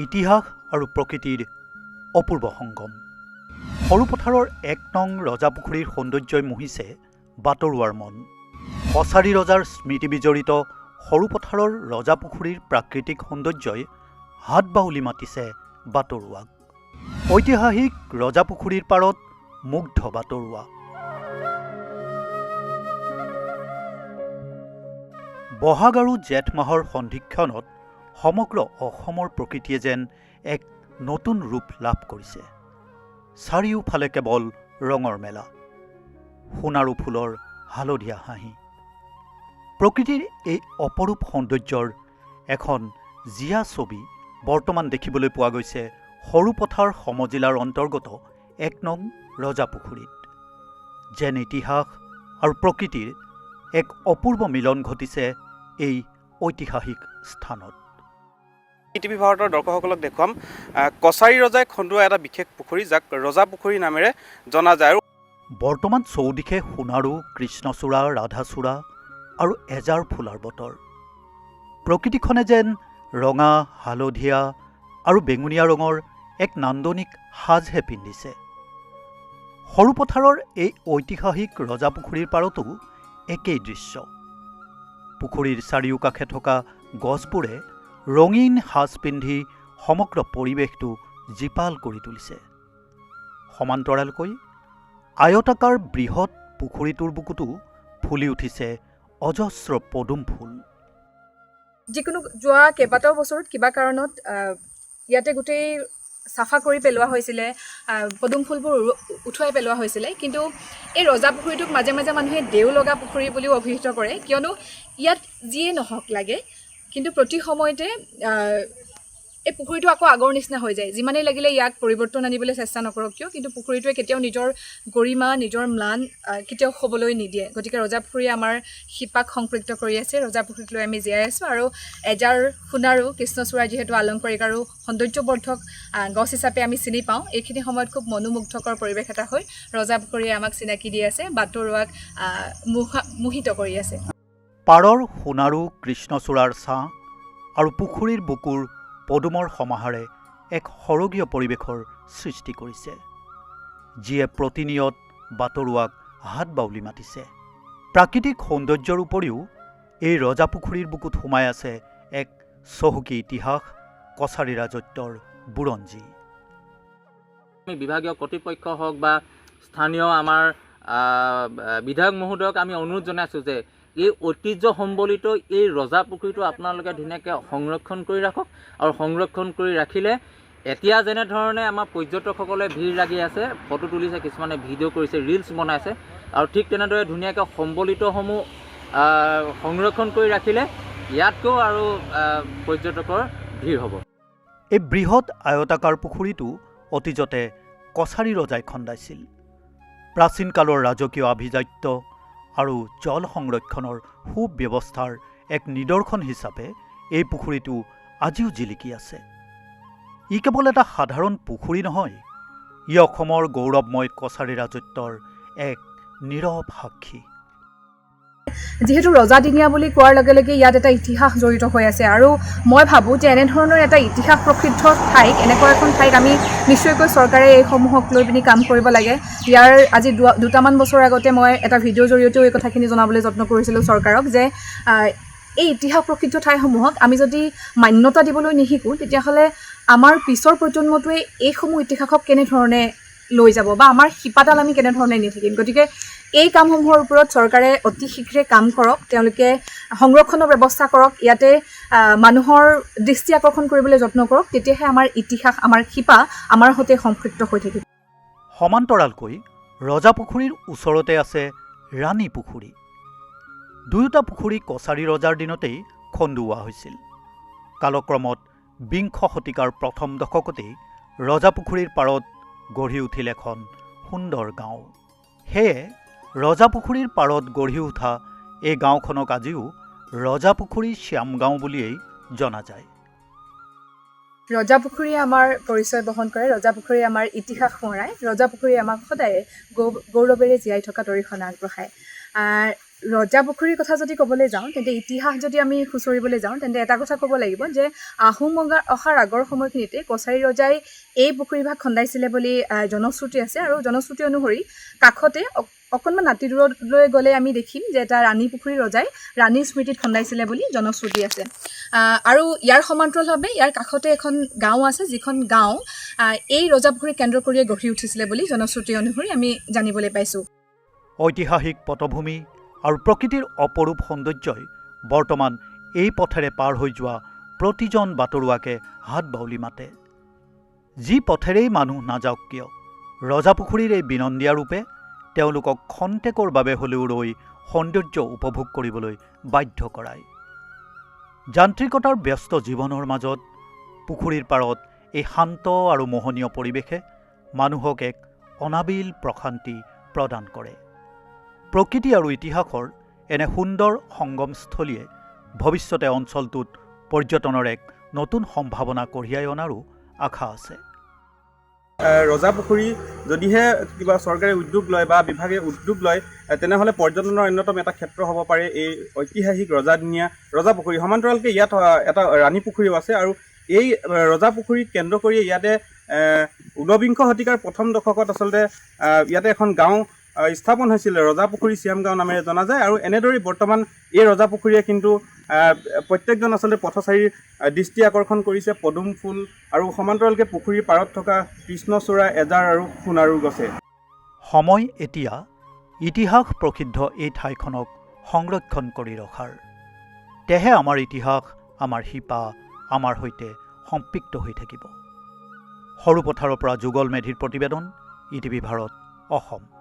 ইতিহাস আৰু প্ৰকৃতিৰ অপূৰ্ব সংগম। সৰু পথাৰৰ ১ নং ৰজাপুখুৰীৰ সৌন্দৰ্যই মোহিছে বাটৰুৱাৰ মন। কছাৰী ৰজাৰ স্মৃতি বিজড়িত সৰু পথাৰৰ ৰজাপুখুৰীৰ প্ৰাকৃতিক সৌন্দৰ্যই হাত বাউলি মাতিছে বাটৰুৱাক। ঐতিহাসিক ৰজাপুখুৰীৰ পাৰত মুগ্ধ বাটৰুৱা। বহাগ আৰু জেঠ মাহৰ সন্ধিক্ষণত সমগ্ৰ অসমৰ প্ৰকৃতিয়ে যেন এক নতুন ৰূপ লাভ কৰিছে। চাৰিওফালে কেৱল ৰঙৰ মেলা, সোণাৰু ফুলৰ হালধীয়া হাঁহি। প্ৰকৃতিৰ এই অপৰূপ সৌন্দৰ্যৰ এখন জীয়া ছবি বৰ্তমান দেখিবলৈ পোৱা গৈছে সৰু পথাৰ সমজিলাৰ অন্তৰ্গত ১ নং ৰজাপুখুৰীত। যেন ইতিহাস আৰু প্ৰকৃতিৰ এক অপূৰ্ব মিলন ঘটিছে এই ঐতিহাসিক স্থানত। টিভি ভাৰতৰ দৰ্শকসকলক দেখুৱাম কছাৰী ৰজাই খন্দোৱা এটা বিশেষ পুখুৰী, যাক ৰজাপুখুৰী নামেৰে জনা যায়। বৰ্তমান চৌদিশে সোণাৰু, কৃষ্ণচূড়া, ৰাধাচূড়া আৰু এজাৰ ফুলাৰ বতৰ। প্ৰকৃতিখনে যেন ৰঙা, হালধীয়া আৰু বেঙুনীয়া ৰঙৰ এক নান্দনিক সাজহে পিন্ধিছে। সৰু পথাৰৰ এই ঐতিহাসিক ৰজাপুখুৰীৰ পাৰতো একেই দৃশ্য। পুখুৰীৰ চাৰিওকাষে থকা গছবোৰে ৰঙীন সাজ পিন্ধি সমগ্ৰ পৰিৱেশটো জীপাল কৰি তুলিছে। সমান্তৰালকৈ আয়তাকাৰ বৃহৎ পুখুৰীটোৰ বুকুতো ফুলি উঠিছে অজস্ৰ পদুম ফুল। যিকোনো যোৱা কেইবাটাও বছৰত কিবা কাৰণত ইয়াতে গোটেই চাফা কৰি পেলোৱা হৈছিলে, পদুম ফুলবোৰ উঠুৱাই পেলোৱা হৈছিলে। কিন্তু এই ৰজাপুখুৰীটোক মাজে মাজে মানুহে দেও লগা পুখুৰী বুলিও অভিহিত কৰে, কিয়নো ইয়াত যিয়ে নহওক লাগে কিন্তু প্ৰতি সময়তে এই পুখুৰীটো আকৌ আগৰ নিচিনা হৈ যায়। যিমানেই লাগিলে ইয়াক পৰিৱৰ্তন আনিবলৈ চেষ্টা নকৰক কিয়, কিন্তু পুখুৰীটোৱে কেতিয়াও নিজৰ গৰিমা, নিজৰ ম্লান কেতিয়াও হ'বলৈ নিদিয়ে। গতিকে ৰজাপুখুৰীয়ে আমাৰ শিপাক সংপৃক্ত কৰি আছে, ৰজাপুখুৰীক লৈ আমি জীয়াই আছোঁ। আৰু এজাৰ, সোণাৰু, কৃষ্ণচূড়া যিহেতু আলংকাৰিক আৰু সৌন্দৰ্যবৰ্ধক গছ হিচাপে আমি চিনি পাওঁ, এইখিনি সময়ত খুব মনোমুগ্ধকৰ পৰিৱেশ এটা হৈ ৰজাপুখুৰীয়ে আমাক চিনাকি দি আছে, বাটৰুৱাক মোহিত কৰি আছে। পাৰৰ সোণাৰু, কৃষ্ণচূড়াৰ ছাঁ আৰু পুখুৰীৰ বুকুৰ পদুমৰ সমাহাৰে এক সৰগীয় পৰিৱেশৰ সৃষ্টি কৰিছে, যিয়ে প্ৰতিনিয়ত বাটৰুৱাক হাত বাউলি মাতিছে। প্ৰাকৃতিক সৌন্দৰ্যৰ উপৰিও এই ৰজাপুখুৰীৰ বুকুত সোমাই আছে এক চহকী ইতিহাস, কছাৰী ৰাজত্বৰ বুৰঞ্জী। আমি বিভাগীয় কৰ্তৃপক্ষ হওক বা স্থানীয় আমাৰ বিধায়ক মহোদয়ক আমি অনুৰোধ জনাইছোঁ যে এই ঐতিহ্য সম্বলিত এই ৰজাপুখুৰীটো আপোনালোকে ধুনীয়াকৈ সংৰক্ষণ কৰি ৰাখক। আৰু সংৰক্ষণ কৰি ৰাখিলে এতিয়া যেনেধৰণে আমাৰ পৰ্যটকসকলে ভিৰ লাগি আছে, ফটো তুলিছে, কিছুমানে ভিডিঅ' কৰিছে, ৰিলছ বনাইছে, আৰু ঠিক তেনেদৰে ধুনীয়াকৈ সম্বলিতসমূহ সংৰক্ষণ কৰি ৰাখিলে ইয়াতকৈও আৰু পৰ্যটকৰ ভিৰ হ'ব। এই বৃহৎ আয়তাকাৰ পুখুৰীটো অতীজতে কছাৰী ৰজাই খন্দাইছিল। প্ৰাচীন কালৰ ৰাজকীয় আভিজাত্য আৰু জল সংৰক্ষণৰ সুব্যৱস্থাৰ এক নিদৰ্শন হিচাপে এই পুখুৰীটো আজিও জিলিকি আছে। ই কেৱল এটা সাধাৰণ পুখুৰী নহয়, ই অসমৰ গৌৰৱময় কছাৰী ৰাজত্বৰ এক নীৰৱ সাক্ষী। যিহেতু ৰজাদিনীয়া বুলি কোৱাৰ লগে লগে ইয়াত এটা ইতিহাস জড়িত হৈ আছে, আৰু মই ভাবোঁ যে এনেধৰণৰ এটা ইতিহাস প্ৰসিদ্ধ ঠাইক, এনেকুৱা এখন ঠাইক আমি নিশ্চয়কৈ চৰকাৰে এইসমূহক লৈ পিনি কাম কৰিব লাগে। ইয়াৰ আজি দুটামান বছৰ আগতে মই এটা ভিডিঅ'ৰ জৰিয়তেও এই কথাখিনি জনাবলৈ যত্ন কৰিছিলোঁ চৰকাৰক, যে এই ইতিহাস প্ৰসিদ্ধ ঠাইসমূহক আমি যদি মান্যতা দিবলৈ নিশিকোঁ, তেতিয়াহ'লে আমাৰ পিছৰ প্ৰজন্মটোৱে এইসমূহ ইতিহাসক কেনেধৰণে লৈ যাব বা আমাৰ শিপাডাল আমি কেনেধৰণে নি থাকিম। গতিকে এই কামসমূহৰ ওপৰত চৰকাৰে অতি শীঘ্ৰে কাম কৰক, তেওঁলোকে সংৰক্ষণৰ ব্যৱস্থা কৰক, ইয়াতে মানুহৰ দৃষ্টি আকৰ্ষণ কৰিবলৈ যত্ন কৰক, তেতিয়াহে আমাৰ ইতিহাস, আমাৰ শিপা আমাৰ সৈতে সম্পৃক্ত হৈ থাকিব। সমান্তৰালকৈ ৰজাপুখুৰীৰ ওচৰতে আছে ৰাণী পুখুৰী। দুয়োটা পুখুৰী কছাৰী ৰজাৰ দিনতেই খন্দোৱা হৈছিল। কালক্ৰমত ২০ শতিকাৰ প্ৰথম দশকতেই ৰজাপুখুৰীৰ পাৰত গঢ়ি উঠিল এখন সুন্দৰ গাঁও। সেয়ে ৰজাপুখুৰীৰ পাৰত গঢ়ি উঠা এই গাঁওখনক আজিও ৰজাপুখুৰী শ্যাম গাঁও বুলিয়েই জনা যায়। ৰজাপুখুৰীয়ে আমাৰ পৰিচয় বহন কৰে, ৰজাপুখুৰীয়ে আমাৰ ইতিহাস সোঁৱৰায়, ৰজাপুখুৰীয়ে আমাক সদায় গৌৰৱেৰে জীয়াই থকা অৰিহণা আগবঢ়ায়। ৰজা পুখুৰীৰ কথা যদি ক'বলৈ যাওঁ তেন্তে ইতিহাস যদি আমি খুচৰিবলৈ যাওঁ তেন্তে এটা কথা ক'ব লাগিব যে আহোম অহাৰ আগৰ সময়খিনিতে কছাৰী ৰজাই এই পুখুৰীভাগ খন্দাইছিলে বুলি জনশ্ৰুতি আছে আৰু জনশ্ৰুতি অনুসৰি কাষতে অকণমান নাতি দূৰলৈ গ'লে আমি দেখিম যে এটা ৰাণী পুখুৰী ৰজাই ৰাণীৰ স্মৃতিত খন্দাইছিলে বুলি জনশ্ৰুতি আছে আৰু ইয়াৰ সমান্তৰালভাৱে ইয়াৰ কাষতে এখন গাঁও আছে যিখন গাঁও এই ৰজা পুখুৰী কেন্দ্ৰ কৰিয়ে গঢ়ি উঠিছিলে বুলি জনশ্ৰুতি অনুসৰি আমি জানিবলৈ পাইছোঁ ঐতিহাসিক পটভূমি আৰু প্ৰকৃতিৰ অপৰূপ সৌন্দৰ্যই বৰ্তমান এই পথেৰে পাৰ হৈ যোৱা প্ৰতিজন বাটৰুৱাকে হাত বাউলি মাতে যি পথেৰেই মানুহ নাযাওক কিয় ৰজাপুখুৰীৰ এই বিনন্দীয়া ৰূপে তেওঁলোকক খন্তেকৰ বাবে হ'লেও ৰৈ সৌন্দৰ্য উপভোগ কৰিবলৈ বাধ্য কৰায় যান্ত্ৰিকতাৰ ব্যস্ত জীৱনৰ মাজত পুখুৰীৰ পাৰত এই শান্ত আৰু মোহনীয় পৰিৱেশে মানুহক এক অনাবিল প্ৰশান্তি প্ৰদান কৰে প্ৰকৃতি আৰু ইতিহাসৰ এনে সুন্দৰ সংগমস্থলীয়ে ভৱিষ্যতে অঞ্চলটোত পৰ্যটনৰ এক নতুন সম্ভাৱনা কঢ়িয়াই অনাৰো আশা আছে ৰজা পুখুৰী যদিহে কিবা চৰকাৰে উদ্যোগ লয় বা বিভাগে উদ্যোগ লয় তেনেহ'লে পৰ্যটনৰ অন্যতম এটা ক্ষেত্ৰ হ'ব পাৰে এই ঐতিহাসিক ৰজাদিনীয়া ৰজা পুখুৰী সমান্তৰালকৈ ইয়াত এটা ৰাণী পুখুৰীও আছে আৰু এই ৰজা পুখুৰীক কেন্দ্ৰ কৰি ইয়াতে ঊনবিংশ শতিকাৰ প্ৰথম দশকত আচলতে ইয়াতে এখন গাঁও স্থাপন হৈছিল ৰজা পুখুৰী চিয়াম গাঁও নামেৰে জনা যায় আৰু এনেদৰেই বৰ্তমান এই ৰজা পুখুৰীয়ে কিন্তু প্ৰত্যেকজন আচলতে পথচাৰীৰ দৃষ্টি আকৰ্ষণ কৰিছে পদুম ফুল আৰু সমান্তৰালকৈ পুখুৰীৰ পাৰত থকা কৃষ্ণচূড়া এজাৰ আৰু সোণাৰু গছে সময় এতিয়া ইতিহাস প্ৰসিদ্ধ এই ঠাইখনক সংৰক্ষণ কৰি ৰখাৰ তেহে আমাৰ ইতিহাস আমাৰ শিপা আমাৰ সৈতে সম্পৃক্ত হৈ থাকিব সৰুপথাৰৰ পৰা যুগল মেধিৰ প্ৰতিবেদন ইটিভি ভাৰত অসম